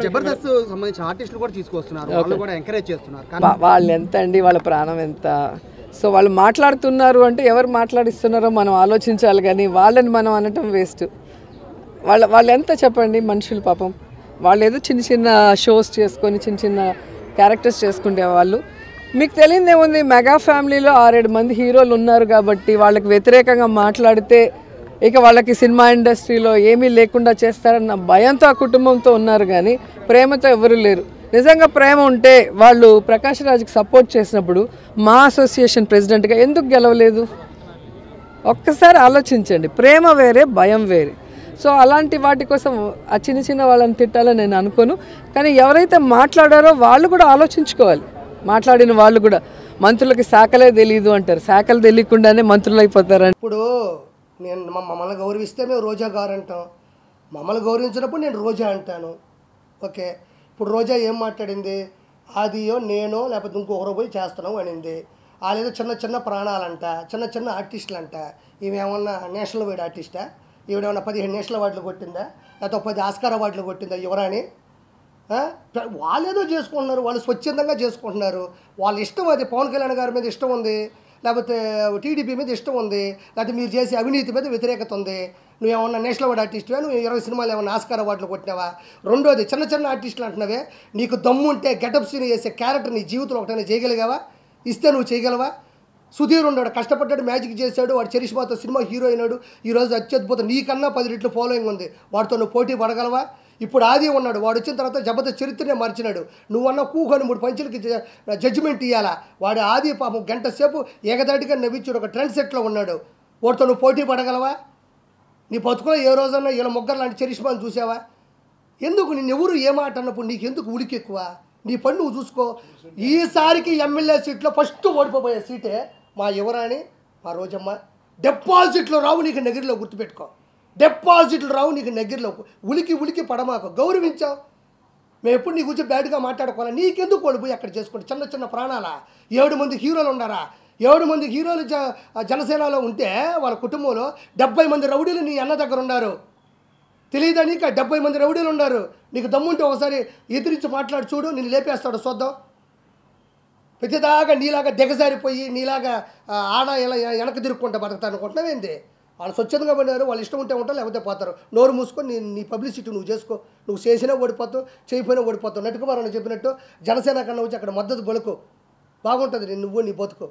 జబర్దస్త్ సంబంధించిన ఆర్టిస్టులు కూడా తీసుకొస్తున్నారు, వాళ్ళు కూడా ఎంకరేజ్ చేస్తున్నారు. వాళ్ళు ఎంత అండి, వాళ్ళ ప్రాణం ఎంత? సో వాళ్ళు మాట్లాడుతున్నారు అంటే ఎవరు మాట్లాడిస్తున్నారో మనం ఆలోచించాలి, కానీ వాళ్ళని మనం అనటం వేస్ట్. వాళ్ళు ఎంత చెప్పండి మనుషులు పాపం. వాళ్ళు ఏదో చిన్న చిన్న షోస్ చేసుకొని చిన్న చిన్న క్యారెక్టర్స్ చేసుకుంటే వాళ్ళు. మీకు తెలియదేముంది, మెగా ఫ్యామిలీలో 6-7 మంది హీరోలు ఉన్నారు కాబట్టి వాళ్ళకి వ్యతిరేకంగా మాట్లాడితే ఇక వాళ్ళకి సినిమా ఇండస్ట్రీలో ఏమీ లేకుండా చేస్తారన్న భయంతో ఆ కుటుంబంతో ఉన్నారు, కానీ ప్రేమతో ఎవరు లేరు. నిజంగా ప్రేమ ఉంటే వాళ్ళు ప్రకాష్ రాజ్కి సపోర్ట్ చేసినప్పుడు మా అసోసియేషన్ ప్రెసిడెంట్గా ఎందుకు గెలవలేదు? ఒక్కసారి ఆలోచించండి. ప్రేమ వేరే, భయం వేరే. సో అలాంటి వాటి కోసం ఆ చిన్న చిన్న వాళ్ళని తిట్టాలని నేను అనుకోను. కానీ ఎవరైతే మాట్లాడారో వాళ్ళు కూడా ఆలోచించుకోవాలి. మాట్లాడిన వాళ్ళు కూడా, మంత్రులకి శాఖలే తెలియదు అంటారు, శాఖలు తెలియకుండానే మంత్రులు అయిపోతారని. ఇప్పుడు నేను మమ్మల్ని గౌరవిస్తే మేము రోజా గారు అంటాం, మమ్మల్ని గౌరవించినప్పుడు నేను రోజా అంటాను. ఓకే, ఇప్పుడు రోజా ఏం మాట్లాడింది? ఆదియో నేనో లేకపోతే ఇంకొకరు పోయి చేస్తున్నావు అనింది. వాళ్ళేదో చిన్న చిన్న ప్రాణాలంట, చిన్న చిన్న ఆర్టిస్టులు అంట. ఈమెమన్నా నేషనల్ వైడ్ ఆర్టిస్టా? ఈవిడేమన్నా 15 నేషనల్ అవార్డులు కొట్టిందా, లేకపోతే 10 ఆస్కార్ అవార్డులు కొట్టిందా యువరాణి? వాళ్ళేదో చేసుకుంటున్నారు, వాళ్ళు స్వచ్ఛందంగా చేసుకుంటున్నారు. వాళ్ళ ఇష్టం అది. పవన్ కళ్యాణ్ గారి మీద ఇష్టం ఉంది, లేకపోతే టీడీపీ మీద ఇష్టం ఉంది, లేకపోతే మీరు చేసే అవినీతి మీద వ్యతిరేకత ఉంది. నువ్వేమన్నా నేషనల్ అవార్డు ఆర్టిస్టువా? నువ్వు 20 సినిమాలు ఏమన్నా ఆస్కార్ అవార్డులు కొట్టినావా? రెండోది, చిన్న చిన్న ఆర్టిస్టులు అంటున్నావే, నీకు దమ్ము ఉంటే గెటప్ సీన్ చేసే క్యారెక్టర్ నీ జీవితంలో ఒకటైనా చేయగలిగావా? ఇస్తే నువ్వు చేయగలవా? సుధీర్ ఉన్నాడు, కష్టపడ్డాడు, మ్యాజిక్ చేశాడు, వాడు చరిష్మాతో సినిమా హీరో అయినాడు, ఈరోజు అత్యద్భుతం, నీకన్నా 10 రెట్లు ఫాలోయింగ్ ఉంది, వాడితో నువ్వు పోటీ పడగలవా? ఇప్పుడు ఆది ఉన్నాడు, వాడు వచ్చిన తర్వాత జబర్దస్త్ చరిత్రనే మార్చినాడు. నువ్వన్నా కూకొని 3 పంచులకి జడ్జిమెంట్ ఇవ్వాలా? వాడు ఆది పాపం గంట సేపు ఏకదాటిగా నవ్వించాడు, ఒక ట్రెండ్ సెట్లో ఉన్నాడు, వాడితో నువ్వు పోటీ పడగలవా? నీ బతుకులో ఏ రోజన్నా వీళ్ళ ముగ్గురు లాంటి చరిష్మాని చూసావా? ఎందుకు నిన్నెవరు ఏ మాట అన్నప్పుడు నీకు ఎందుకు ఉలికి ఎక్కువ? నీ పని నువ్వు చూసుకో. ఈసారికి ఎమ్మెల్యే సీట్లో ఫస్ట్ ఓడిపోయే సీటే మా యువరాణి, మా రోజమ్మ. డిపాజిట్లు రావు నీకు నగిరిలో, గుర్తుపెట్టుకో. డిపాజిట్లు రావు నీకు నగిరిలో. ఉలికి పడమాకు, గౌరవించావు. మేము ఎప్పుడు నీ గురించి బ్యాడ్గా మాట్లాడుకోవాలి. నీకెందుకు ఓడిపోయి అక్కడ చేసుకోండి? చిన్న చిన్న ప్రాణాల 7 మంది హీరోలు ఉన్నారా? 7 మంది హీరోలు జనసేనలో ఉంటే వాళ్ళ కుటుంబంలో 70 మంది రౌడీలు నీ అన్న దగ్గర ఉన్నారు. తెలియదా నీకు? 70 మంది రౌడీలు ఉన్నారు. నీకు దమ్ముంటే ఒకసారి ఎదిరించి మాట్లాడి చూడు, నేను లేపేస్తాడు చూద్దాం. ప్రతిదాకా నీలాగా దిగజారిపోయి నీలాగా ఆడ ఇలా వెనక తిరుక్కుంటా బతుకుతా అనుకుంటున్నావేంది? వాళ్ళు స్వచ్ఛందంగా పడినారు, వాళ్ళు ఇష్టం ఉంటే ఉంటారు, లేకపోతే పోతారు. నోరు మూసుకొని నీ పబ్లిసిటీ నువ్వు చేసుకో. నువ్వు చేసినా ఓడిపోతావు, చేయకపోయినా ఓడిపోతావు. నటుకుమారని చెప్పినట్టు జనసేన కన్నా వచ్చి అక్కడ మద్దతు బలుకు, బాగుంటుంది నువ్వు నీ బతుకు.